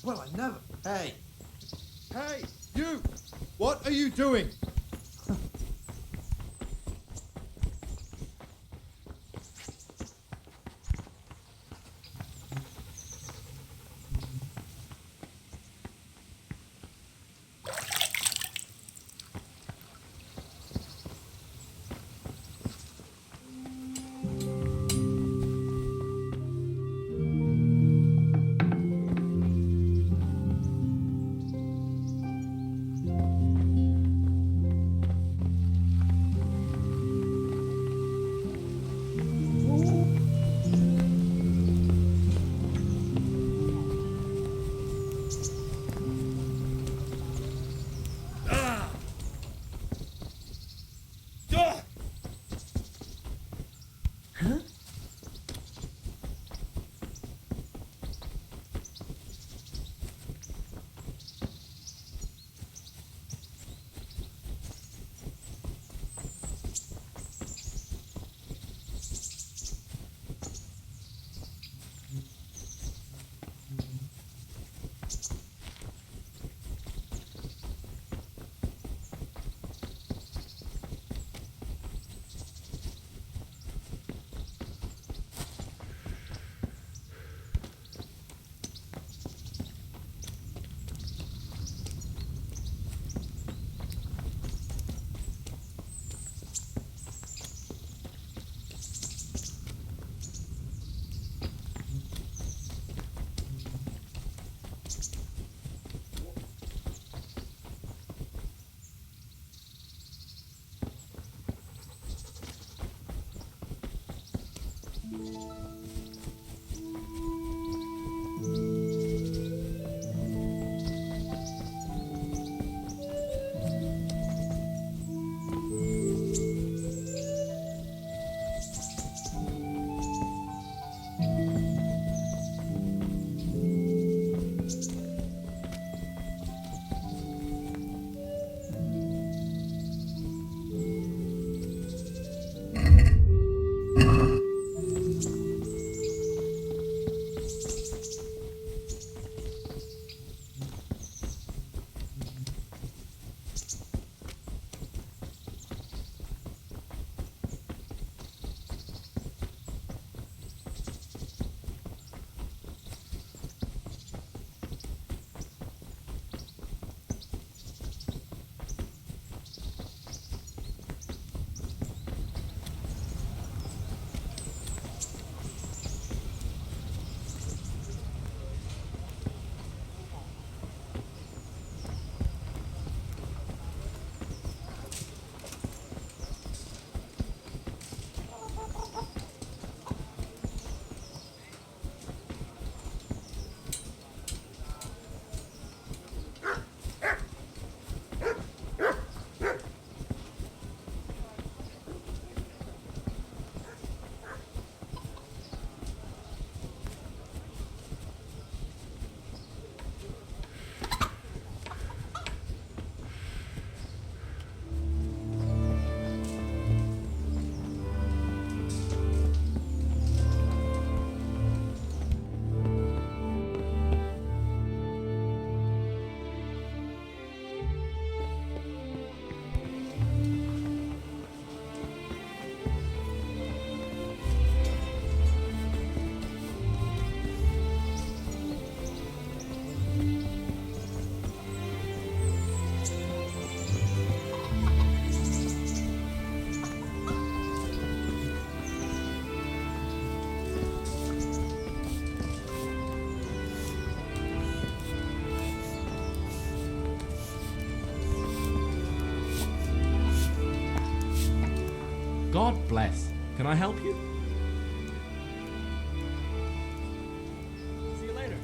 Well, I never. Hey. Hey, you! What are you doing? God bless. Can I help you? See you later.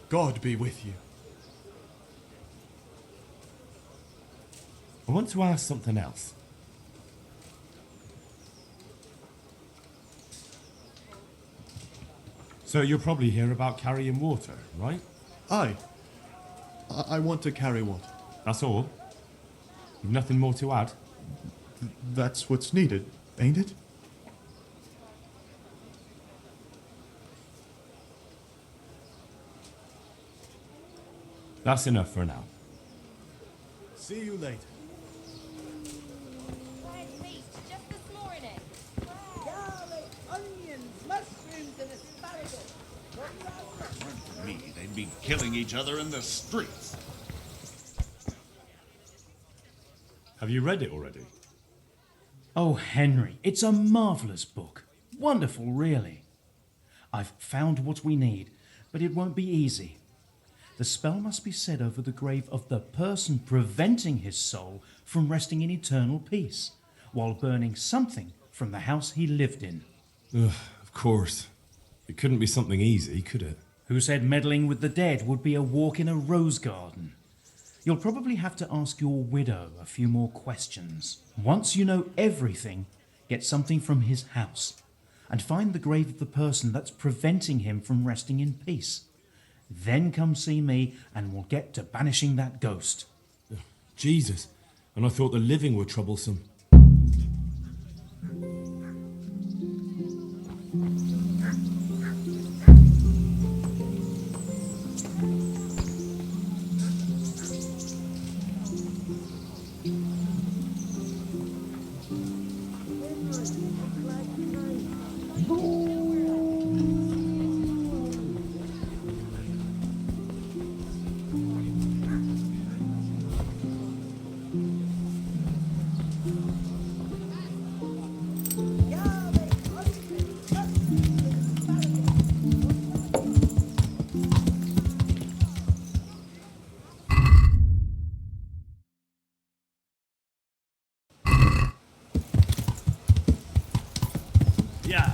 God be with you. I want to ask something else. So you're probably here about carrying water, right? Aye. I want to carry water. That's all? You've nothing more to add? That's what's needed, ain't it? That's enough for now. See you later. Fried feast just this morning. Garlic, onions, mushrooms, and asparagus. Me, they'd be killing each other in the streets. Have you read it already? Oh, Henry, it's a marvellous book. Wonderful, really. I've found what we need, but it won't be easy. The spell must be said over the grave of the person preventing his soul from resting in eternal peace, while burning something from the house he lived in. Ugh, of course. It couldn't be something easy, could it? Who said meddling with the dead would be a walk in a rose garden? You'll probably have to ask your widow a few more questions. Once you know everything, get something from his house, and find the grave of the person that's preventing him from resting in peace. Then come see me, and we'll get to banishing that ghost. Jesus, and I thought the living were troublesome. Yeah.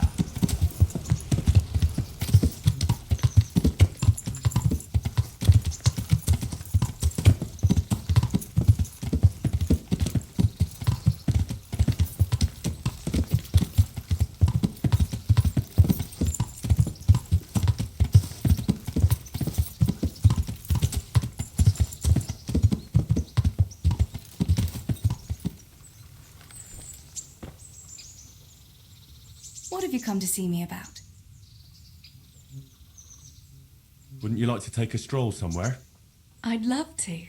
What have you come to see me about? Wouldn't you like to take a stroll somewhere? I'd love to.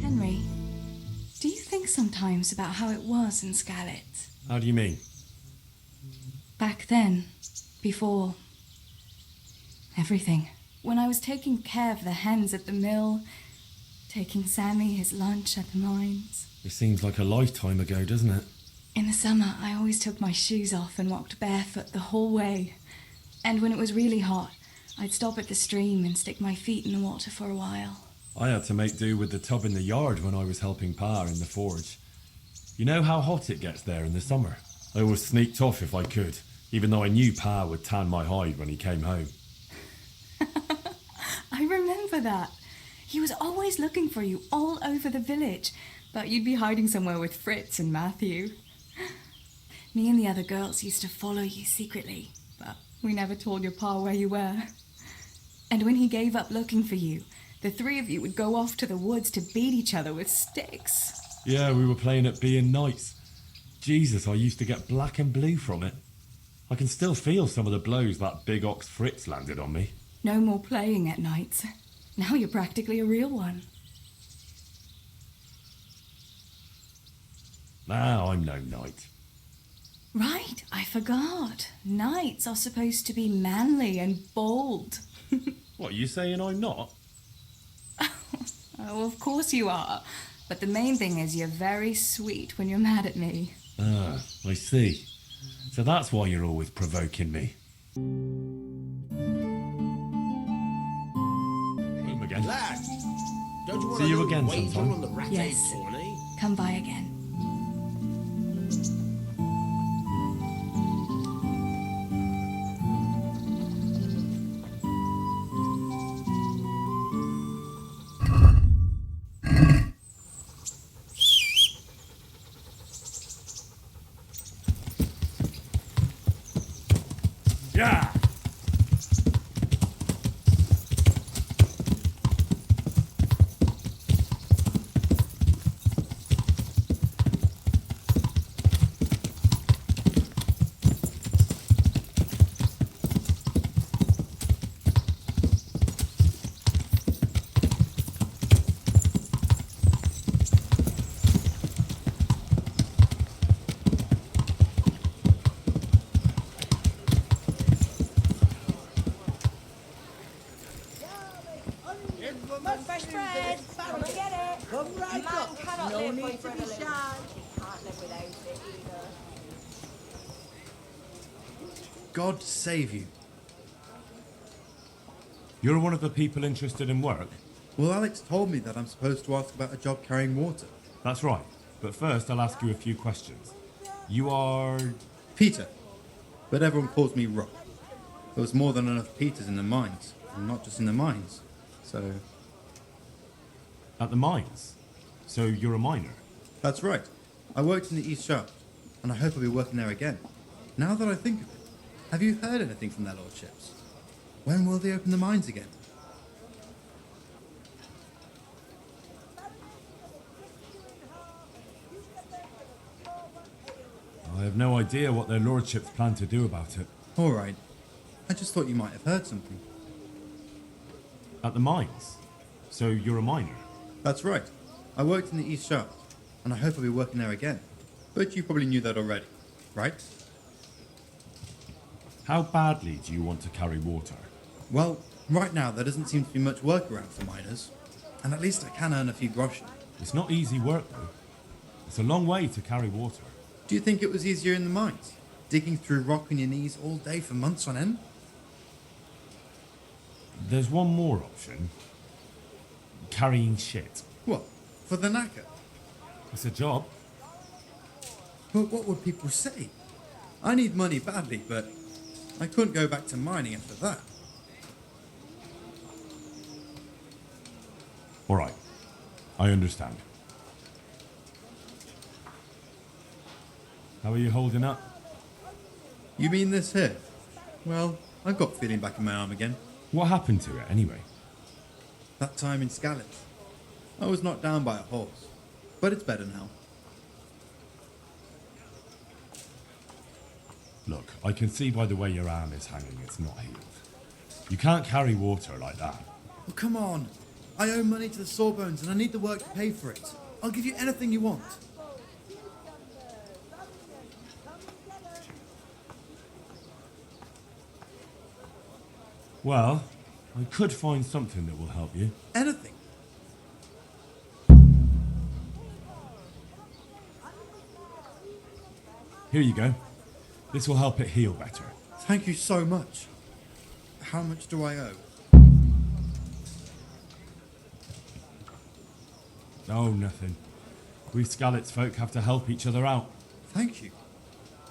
Henry, do you think sometimes about how it was in Scarlet? How do you mean? Back then, before everything. When I was taking care of the hens at the mill, taking Sammy his lunch at the mines. It seems like a lifetime ago, doesn't it? In the summer, I always took my shoes off and walked barefoot the whole way. And when it was really hot, I'd stop at the stream and stick my feet in the water for a while. I had to make do with the tub in the yard when I was helping Pa in the forge. You know how hot it gets there in the summer? I always sneaked off if I could, even though I knew Pa would tan my hide when he came home. I remember that. He was always looking for you all over the village, but you'd be hiding somewhere with Fritz and Matthew. Me and the other girls used to follow you secretly, but we never told your pa where you were. And when he gave up looking for you, the three of you would go off to the woods to beat each other with sticks. Yeah, we were playing at being knights. Jesus, I used to get black and blue from it. I can still feel some of the blows that big ox Fritz landed on me. No more playing at nights. Now you're practically a real one. Now I'm no knight. Right, I forgot. Knights are supposed to be manly and bold. What, are you saying I'm not? Oh, of course you are. But the main thing is you're very sweet when you're mad at me. Ah, I see. So that's why you're always provoking me. Home again. Lad, don't you want See a you little again wager sometime. on the rat Yes. tourney? Come by again. Come right Man up. cannot No live by need to bread be alone. shy. He can't live without it either. God save you. You're one of the people interested in work? Well, Alex told me that I'm supposed to ask about a job carrying water. That's right. But first, I'll ask you a few questions. You are... Peter. But everyone calls me Rock. There was more than enough Peters in the mines. And not just in the mines. So... at the mines? So you're a miner? That's right. I worked in the East Shaft. And I hope I'll be working there again. Now that I think of it, have you heard anything from their lordships? When will they open the mines again? I have no idea what their lordships plan to do about it. Alright. I just thought you might have heard something. At the mines? So you're a miner? That's right. I worked in the East Shaft. And I hope I'll be working there again. But you probably knew that already, right? How badly do you want to carry water? Well, right now there doesn't seem to be much work around for miners. And at least I can earn a few groschen. It's not easy work, though. It's a long way to carry water. Do you think it was easier in the mines? Digging through rock on your knees all day for months on end? There's one more option. Carrying shit. What? For the knacker? It's a job. But what would people say? I need money badly, but I couldn't go back to mining after that. All right. I understand. How are you holding up? You mean this here? Well, I've got feeling back in my arm again. What happened to it, anyway? That time in Scallop. I was knocked down by a horse. But it's better now. Look, I can see by the way your arm is hanging it's not healed. You can't carry water like that. Well, come on. I owe money to the Sawbones and I need the work to pay for it. I'll give you anything you want. Well, I could find something that will help you. Anything. Here you go. This will help it heal better. Thank you so much. How much do I owe? Oh, nothing. We Skalitz folk have to help each other out. Thank you.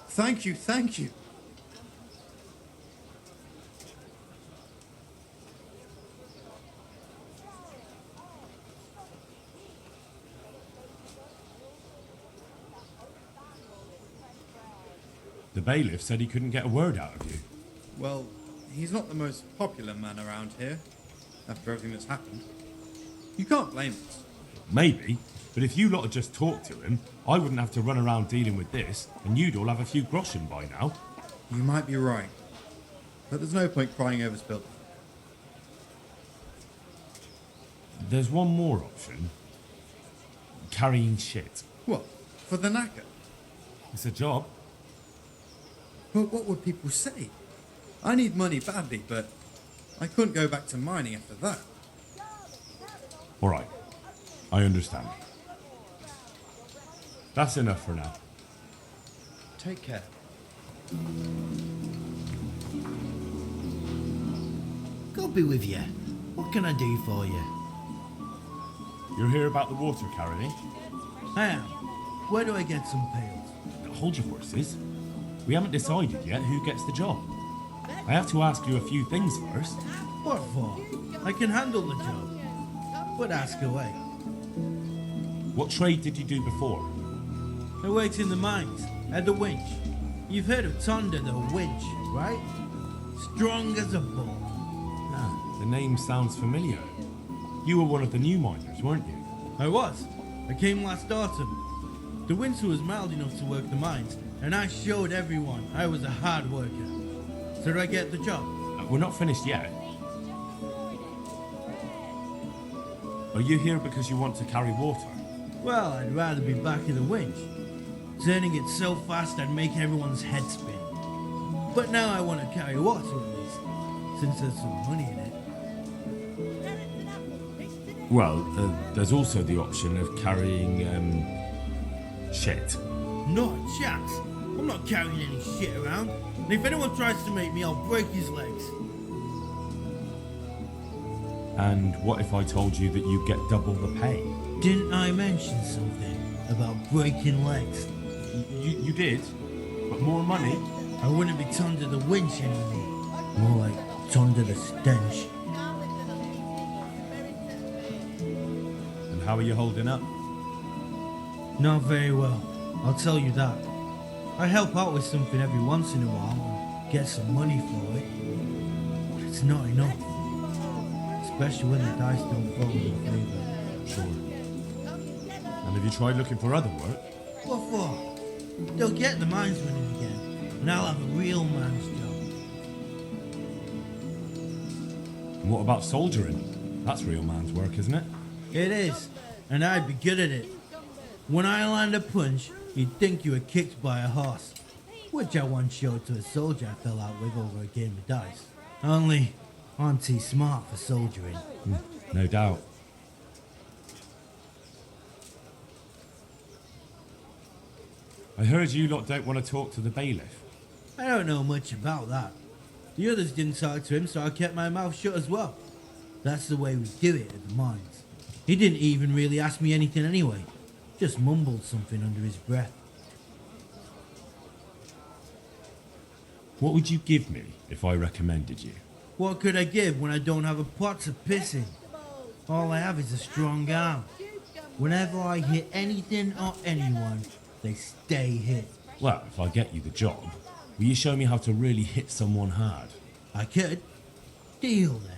Thank you, thank you. The bailiff said he couldn't get a word out of you. Well, he's not the most popular man around here, after everything that's happened. You can't blame us. Maybe, but if you lot had just talked to him, I wouldn't have to run around dealing with this, and you'd all have a few groschen by now. You might be right. But there's no point crying over spilled. There's one more option. Carrying shit. What? For the knacker? It's a job. But what would people say? I need money badly, but I couldn't go back to mining after that. All right. I understand. That's enough for now. Take care. God be with you. What can I do for you? You're here about the water carrying? I am. Where do I get some pails? Hold your horses. We haven't decided yet who gets the job. I have to ask you a few things first. What for? I can handle the job. But ask away. What trade did you do before? I worked in the mines, at the winch. You've heard of Thunder the winch, right? Strong as a bull. Ah, the name sounds familiar. You were one of the new miners, weren't you? I was. I came last autumn. The winter was mild enough to work the mines, and I showed everyone I was a hard worker. So do I get the job? We're not finished yet. Are you here because you want to carry water? Well, I'd rather be back in the winch. Turning it so fast I'd make everyone's head spin. But now I want to carry water at least, since there's some money in it. Well, there's also the option of carrying, shit. Not a chance. I'm not carrying any shit around. And if anyone tries to make me, I'll break his legs. And what if I told you that you get double the pay? Didn't I mention something about breaking legs? You did? But more money? I wouldn't be toned to the winch anymore. More like toned to the stench. And how are you holding up? Not very well, I'll tell you that. I help out with something every once in a while and get some money for it. But it's not enough. Especially when the dice don't fall in your favour. Sure. And have you tried looking for other work? What for? They'll get the mines running again, and I'll have a real man's job. And what about soldiering? That's real man's work, isn't it? It is, and I'd be good at it. When I land a punch, you'd think you were kicked by a horse, which I once showed to a soldier I fell out with over a game of dice. Only, I'm too smart for soldiering. No doubt. I heard you lot don't want to talk to the bailiff. I don't know much about that. The others didn't talk to him, so I kept my mouth shut as well. That's the way we do it at the mines. He didn't even really ask me anything anyway. Just mumbled something under his breath. What would you give me if I recommended you? What could I give when I don't have a pot to piss in? All I have is a strong arm. Whenever I hit anything or anyone, they stay hit. Well, if I get you the job, will you show me how to really hit someone hard? I could. Deal then.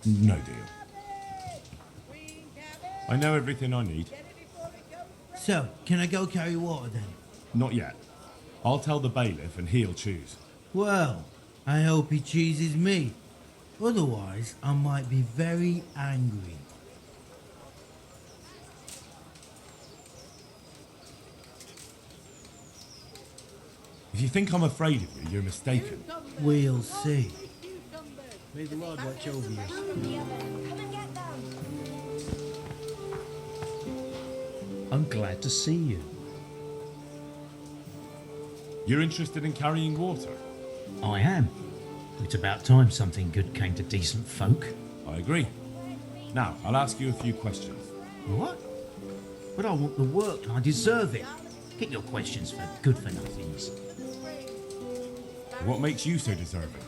No deal. I know everything I need. So, can I go carry water then? Not yet. I'll tell the bailiff and he'll choose. Well, I hope he chooses me. Otherwise, I might be very angry. If you think I'm afraid of you, you're mistaken. We'll see. May the Lord watch over you. I'm glad to see you. You're interested in carrying water? I am. It's about time something good came to decent folk. I agree. Now, I'll ask you a few questions. What? But I want the work and I deserve it. Keep your questions for good-for-nothings. What makes you so deserving?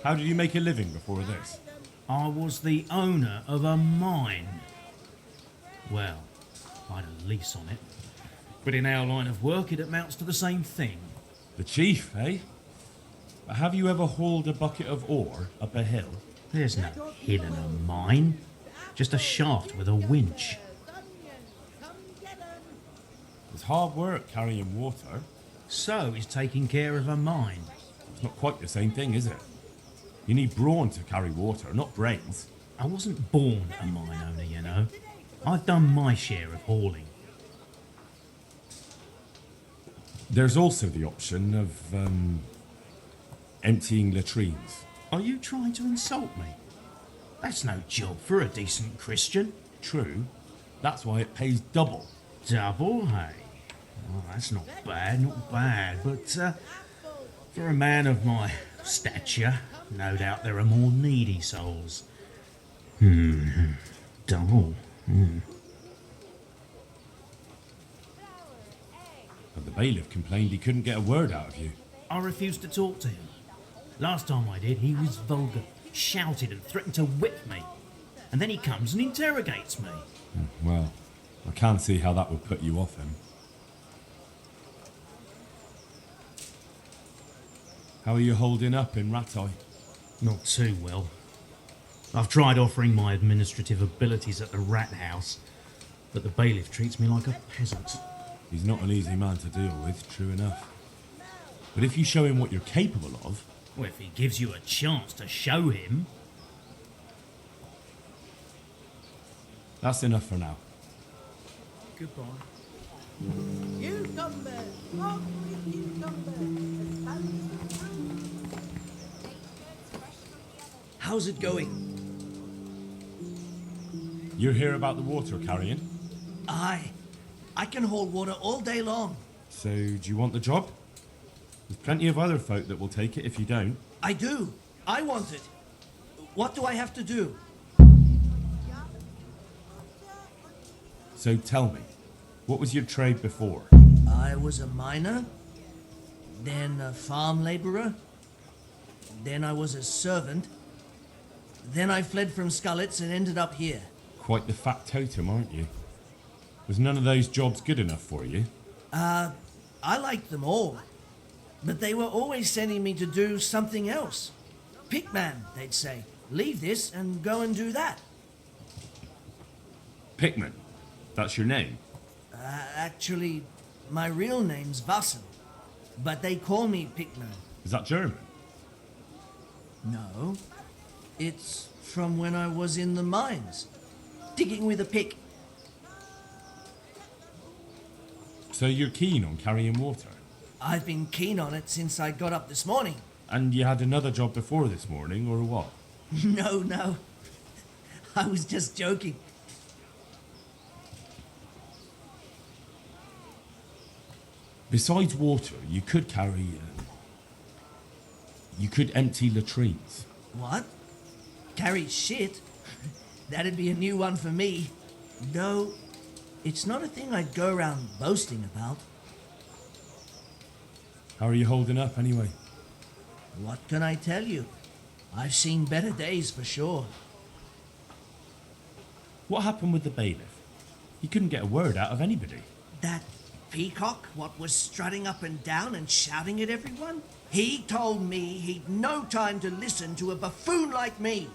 How did you make a living before this? I was the owner of a mine. Well, I had a lease on it. But in our line of work, it amounts to the same thing. The chief, eh? Have you ever hauled a bucket of ore up a hill? There's no hill in a mine. Just a shaft with a winch. It's hard work carrying water. So is taking care of a mine. It's not quite the same thing, is it? You need brawn to carry water, not brains. I wasn't born a mine owner, you know. I've done my share of hauling. There's also the option of, emptying latrines. Are you trying to insult me? That's no job for a decent Christian. True. That's why it pays double. Double, hey? Oh, that's not bad. But for a man of my stature, no doubt there are more needy souls. Double. But the bailiff complained he couldn't get a word out of you. I refused to talk to him. Last time I did, he was vulgar, shouted and threatened to whip me. And then he comes and interrogates me. Well, I can't see how that would put you off him. How are you holding up in Rattay? Not too well. I've tried offering my administrative abilities at the rat house, but the bailiff treats me like a peasant. He's not an easy man to deal with, true enough. But if you show him what you're capable of... Well, if he gives you a chance to show him... That's enough for now. Goodbye. Cucumber! Lovely cucumber! How's it going? You're here about the water carrying? Aye. I can hold water all day long. So, do you want the job? There's plenty of other folk that will take it if you don't. I do. I want it. What do I have to do? So tell me, what was your trade before? I was a miner, then a farm laborer, then I was a servant, then I fled from Skullets and ended up here. Quite the fat totem, aren't you? Was none of those jobs good enough for you? I liked them all, but they were always sending me to do something else. Pickman, they'd say. Leave this and go and do that. Pickman? That's your name? Actually, my real name's Vassen, but they call me Pickman. Is that German? No, it's from when I was in the mines, digging with a pick. So you're keen on carrying water? I've been keen on it since I got up this morning. And you had another job before this morning, or what? No. I was just joking. Besides water, you could carry... you could empty latrines. What? Carry shit? That'd be a new one for me. No, it's not a thing I'd go around boasting about. How are you holding up, anyway? What can I tell you? I've seen better days for sure. What happened with the bailiff? He couldn't get a word out of anybody. That peacock, what was strutting up and down and shouting at everyone? He told me he'd no time to listen to a buffoon like me.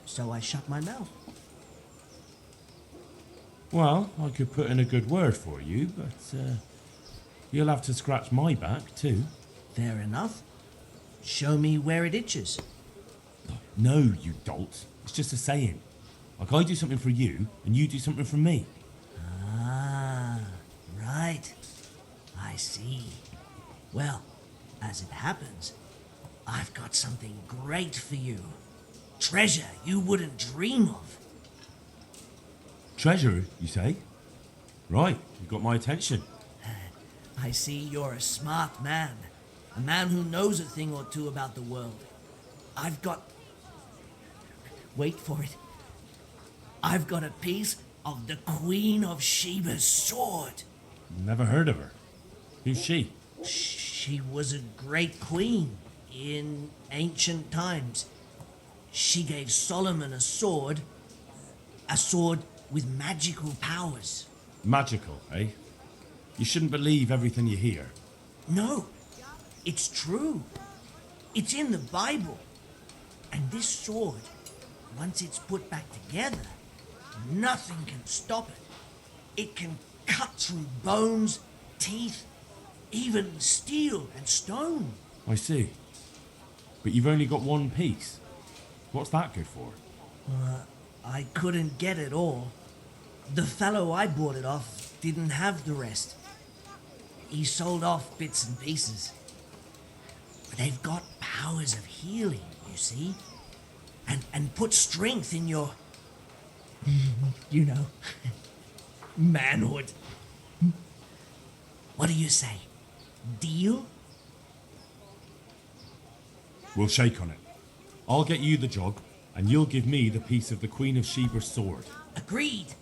So I shut my mouth. Well, I could put in a good word for you, but you'll have to scratch my back too. Fair enough. Show me where it itches. No, you dolt. It's just a saying. Like I do something for you, and you do something for me. Ah, right. I see. Well, as it happens, I've got something great for you. Treasure you wouldn't dream of. Treasure, you say? Right, you've got my attention. I see you're a smart man. A man who knows a thing or two about the world. I've got... Wait for it. I've got a piece of the Queen of Sheba's sword. Never heard of her. Who's she? She was a great queen in ancient times. She gave Solomon a sword with magical powers. Magical, eh? You shouldn't believe everything you hear. No, it's true. It's in the Bible. And this sword, once it's put back together, nothing can stop it. It can cut through bones, teeth, even steel and stone. I see. But you've only got one piece. What's that good for? I couldn't get it all. The fellow I bought it off didn't have the rest. He sold off bits and pieces. But they've got powers of healing, you see? And put strength in your... you know... manhood. What do you say? Deal? We'll shake on it. I'll get you the job, and you'll give me the piece of the Queen of Sheba's sword. Agreed.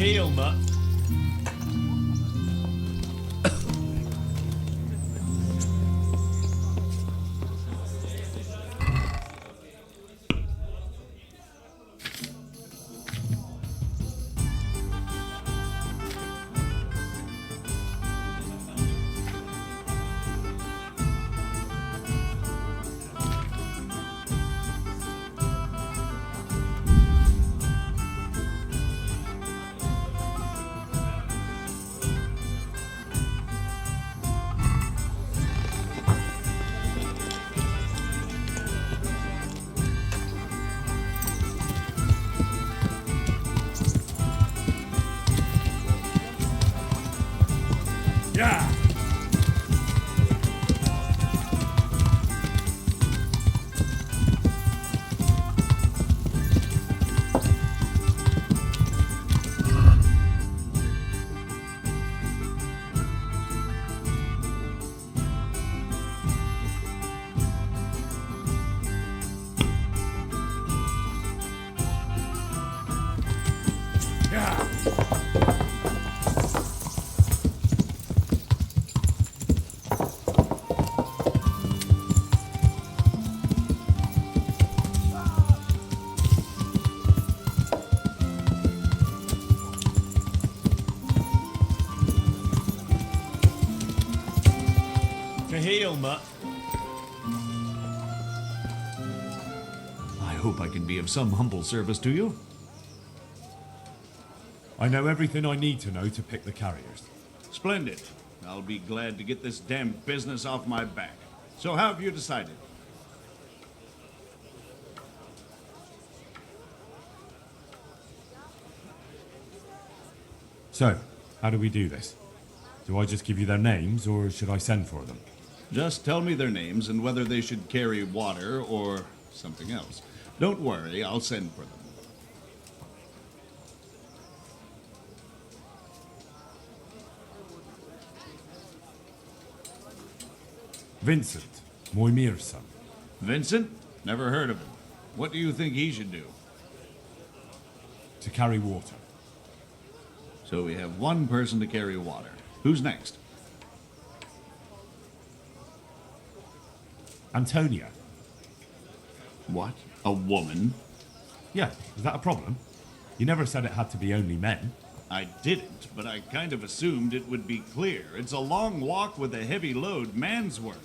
heel, mutt. Yeah. To heel, mutt. I hope I can be of some humble service to you. I know everything I need to know to pick the carriers. Splendid. I'll be glad to get this damn business off my back. So how have you decided? So, how do we do this? Do I just give you their names, or should I send for them? Just tell me their names and whether they should carry water or something else. Don't worry, I'll send for them. Vincent, Moimir's son. Vincent? Never heard of him. What do you think he should do? To carry water. So we have one person to carry water. Who's next? Antonia. What? A woman? Yeah, is that a problem? You never said it had to be only men. I didn't, but I kind of assumed it would be clear. It's a long walk with a heavy load, man's work.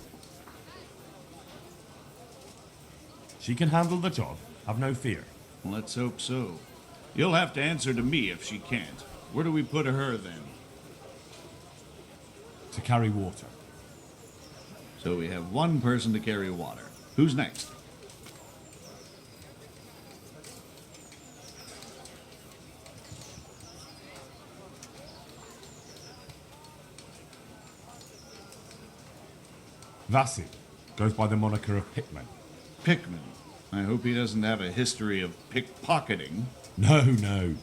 She can handle the job, have no fear. Let's hope so. You'll have to answer to me if she can't. Where do we put her then? To carry water. So we have one person to carry water. Who's next? Vassi goes by the moniker of Pickman. Pickman. I hope he doesn't have a history of pickpocketing. No.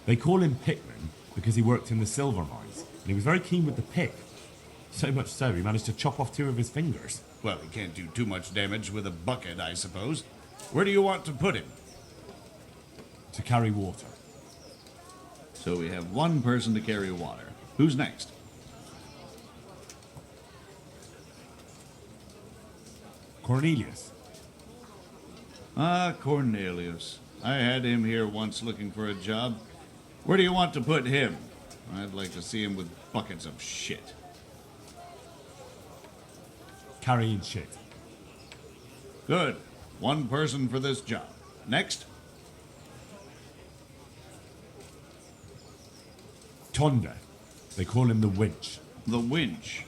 They call him Pickman because he worked in the silver mines, and he was very keen with the pick. So much so, he managed to chop off 2 of his fingers. Well, he can't do too much damage with a bucket, I suppose. Where do you want to put him? To carry water. So we have one person to carry water. Who's next? Cornelius. Ah, Cornelius. I had him here once looking for a job. Where do you want to put him? I'd like to see him with buckets of shit. Carrying shit. Good. One person for this job. Next? Tonda. They call him the winch. The winch.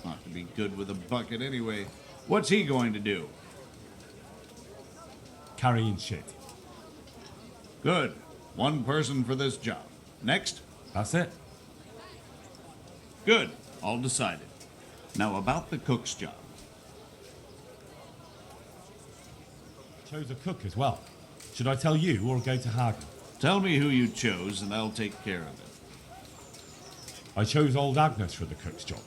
Ought to be good with a bucket anyway. What's he going to do? Carrying shit. Good. One person for this job. Next? That's it. Good. All decided. Now about the cook's job. Chose a cook as well. Should I tell you or go to Hagen? Tell me who you chose and I'll take care of it. I chose old Agnes for the cook's job.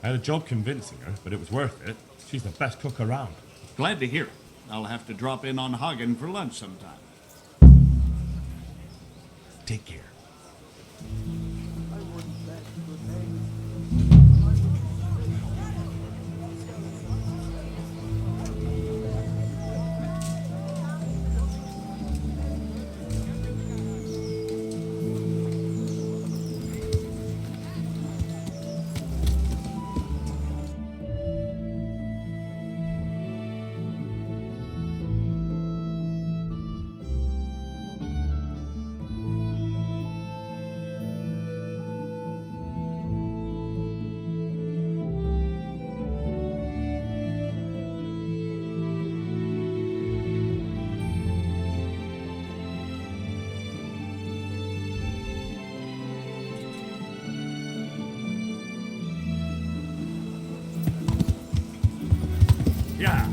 I had a job convincing her, but it was worth it. She's the best cook around. Glad to hear it. I'll have to drop in on Hagen for lunch sometime. Take care. Yeah.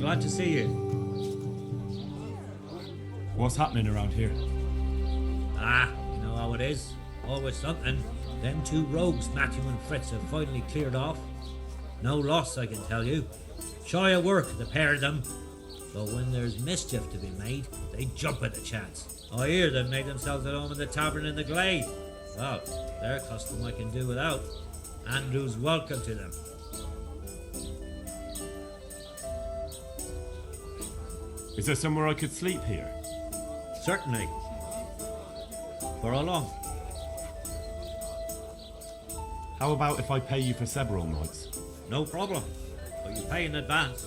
Glad to see you. What's happening around here? Ah, you know how it is. Always something. Them two rogues, Matthew and Fritz, have finally cleared off. No loss, I can tell you. Shy of work, the pair of them. But when there's mischief to be made, they jump at the chance. I hear they've made themselves at home in the tavern in the glade. Well, their custom I can do without. Andrew's welcome to them. Is there somewhere I could sleep here? Certainly. For how long? How about if I pay you for several nights? No problem. But you pay in advance.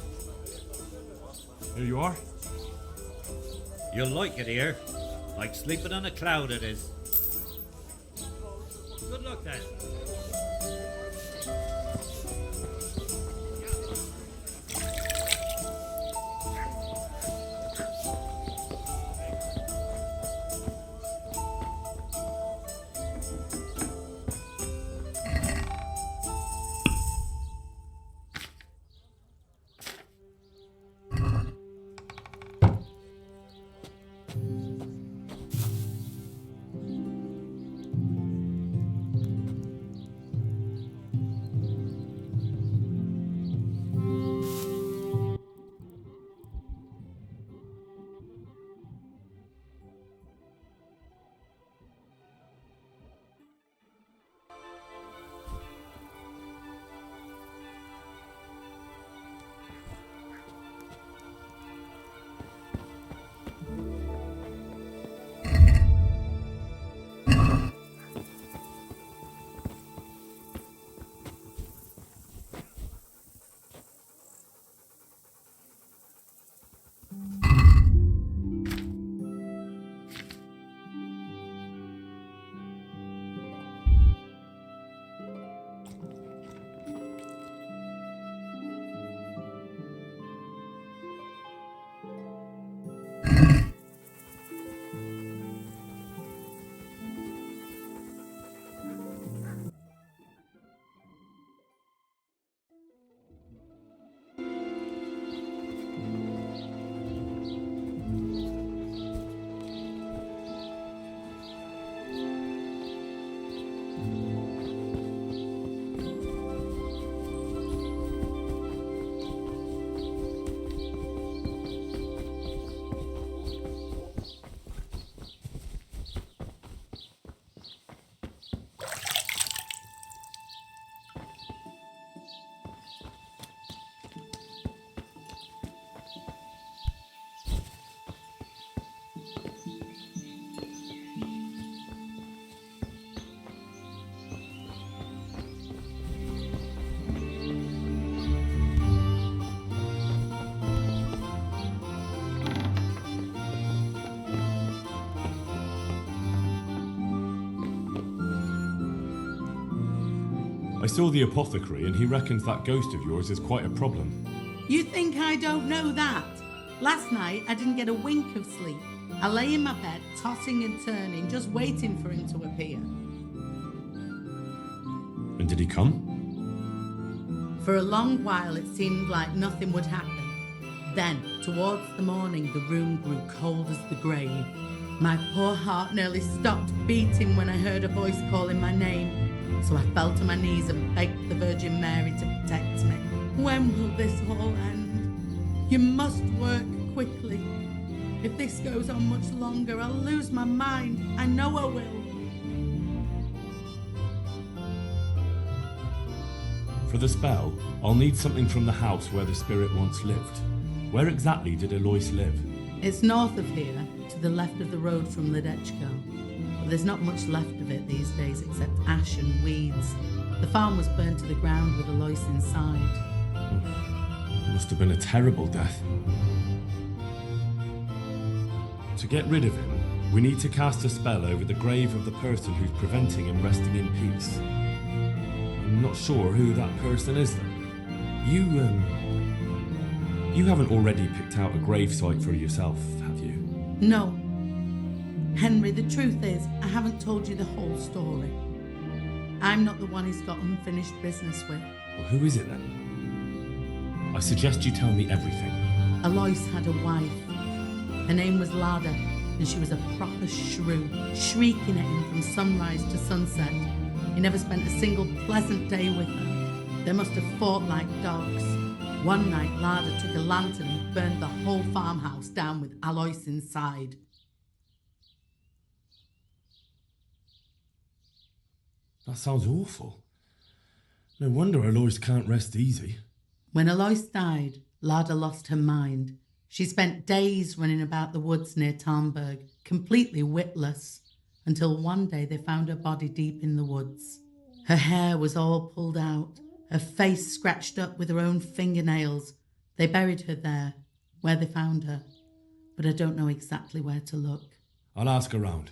Here you are. You'll like it here. Like sleeping on a cloud it is. Good luck then. saw the apothecary and he reckons that ghost of yours is quite a problem. You think I don't know that? Last night I didn't get a wink of sleep. I lay in my bed, tossing and turning, just waiting for him to appear. And did he come? For a long while it seemed like nothing would happen. Then, towards the morning, the room grew cold as the grave. My poor heart nearly stopped beating when I heard a voice calling my name. So I fell to my knees and begged the Virgin Mary to protect me. When will this all end? You must work quickly. If this goes on much longer, I'll lose my mind. I know I will. For the spell, I'll need something from the house where the spirit once lived. Where exactly did Alois live? It's north of here, to the left of the road from Ledechko. But there's not much left of it these days except ash and weeds. The farm was burnt to the ground with Alois inside. It must have been a terrible death. To get rid of him, we need to cast a spell over the grave of the person who's preventing him resting in peace. I'm not sure who that person is though. You haven't already picked out a grave site for yourself, have you? No. Henry, the truth is, I haven't told you the whole story. I'm not the one he's got unfinished business with. Well, who is it then? I suggest you tell me everything. Alois had a wife. Her name was Lada, and she was a proper shrew, shrieking at him from sunrise to sunset. He never spent a single pleasant day with her. They must have fought like dogs. One night, Lada took a lantern and burned the whole farmhouse down with Alois inside. That sounds awful. No wonder Alois can't rest easy. When Alois died, Lada lost her mind. She spent days running about the woods near Tarnberg, completely witless, until one day they found her body deep in the woods. Her hair was all pulled out, her face scratched up with her own fingernails. They buried her there, where they found her, but I don't know exactly where to look. I'll ask around.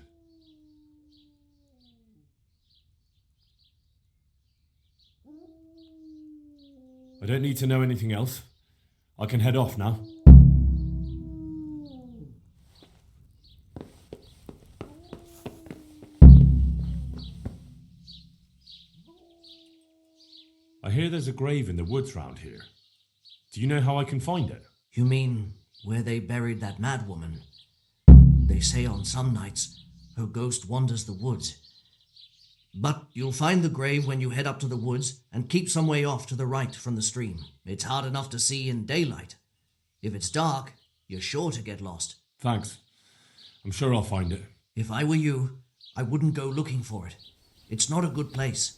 I don't need to know anything else. I can head off now. I hear there's a grave in the woods round here. Do you know how I can find it? You mean where they buried that mad woman? They say on some nights her ghost wanders the woods. But you'll find the grave when you head up to the woods and keep some way off to the right from the stream. It's hard enough to see in daylight. If it's dark, you're sure to get lost. Thanks. I'm sure I'll find it. If I were you, I wouldn't go looking for it. It's not a good place.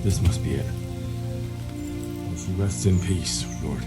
This must be it. May she rests in peace, Lord.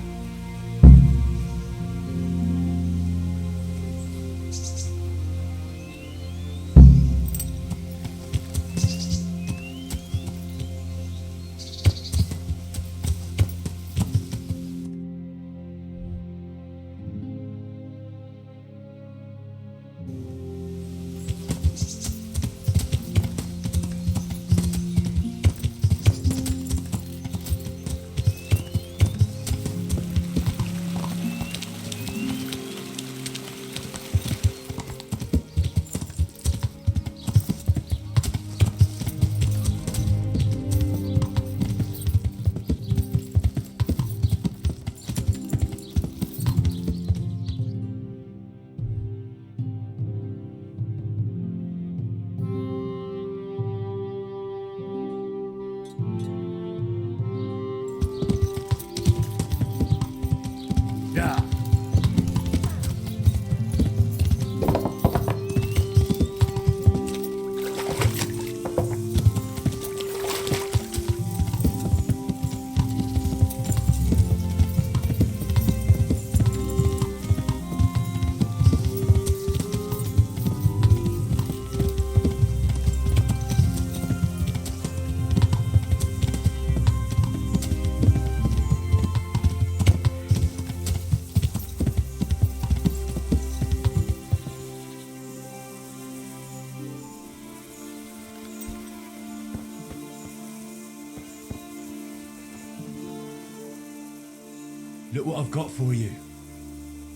Look what I've got for you.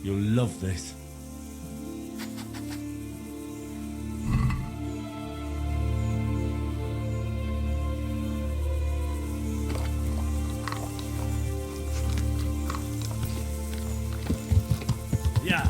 You'll love this. Yeah.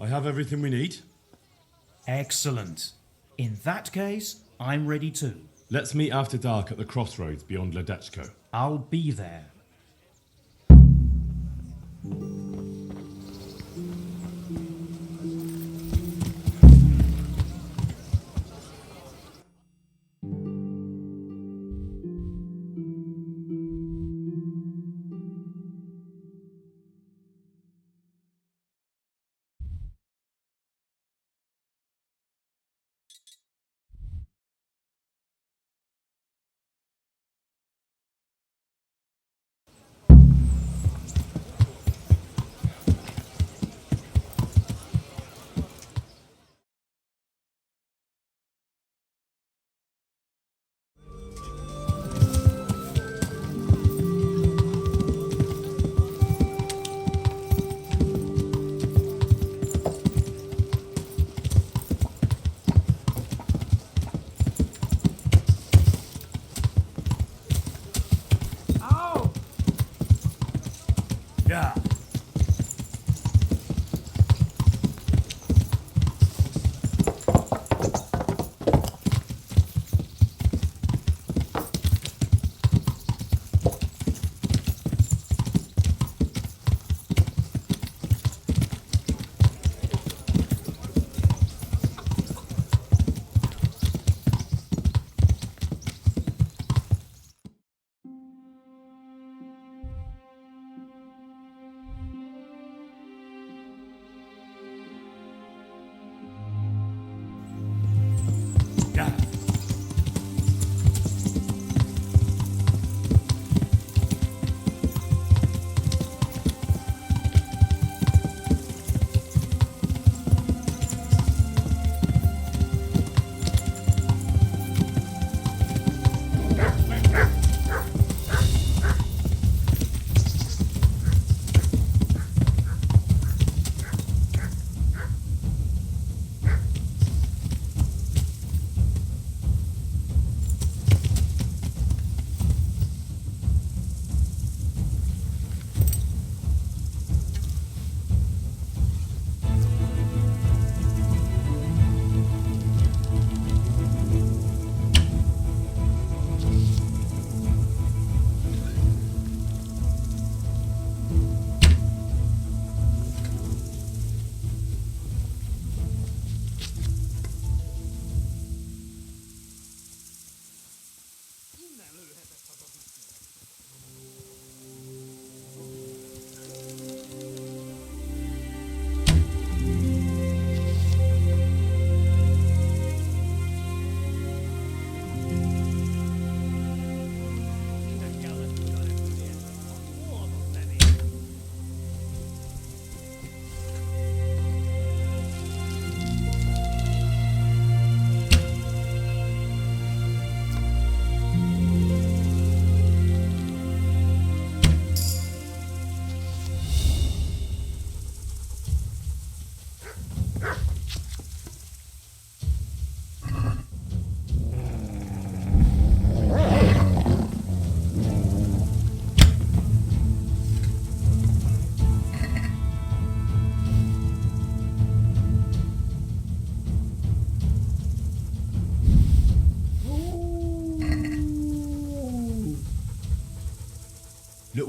I have everything we need. Excellent. In that case, I'm ready too. Let's meet after dark at the crossroads beyond Ledechko. I'll be there.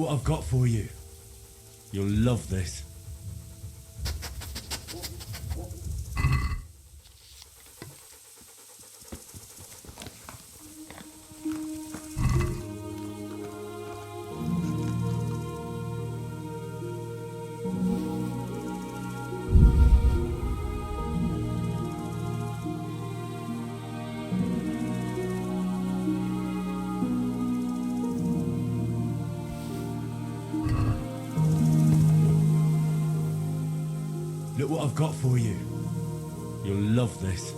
what I've got for you. You'll love this. Look what I've got for you. You'll love this.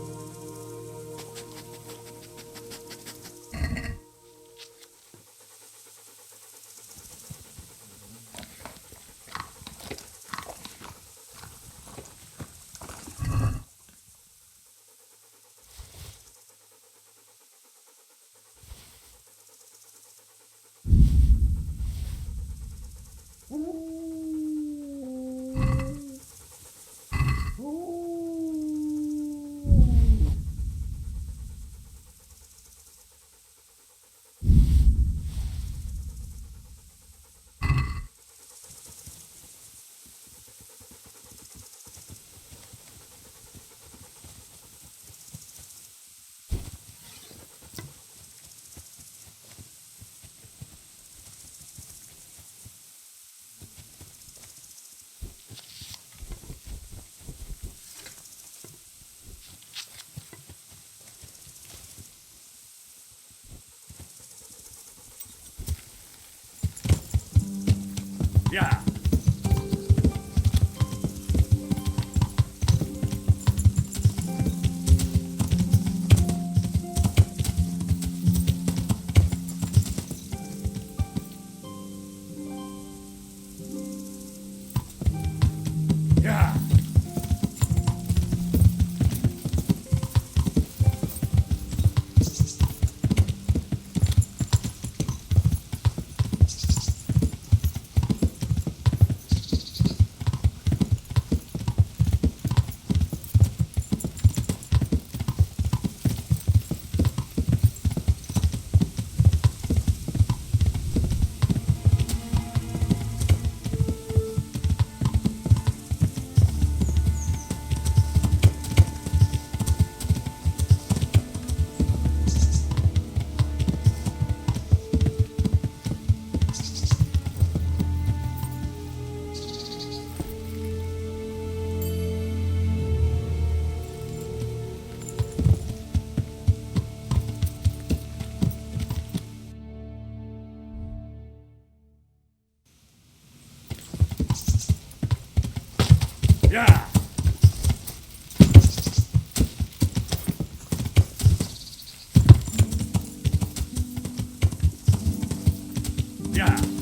Yeah. Yeah. Yeah. Yeah.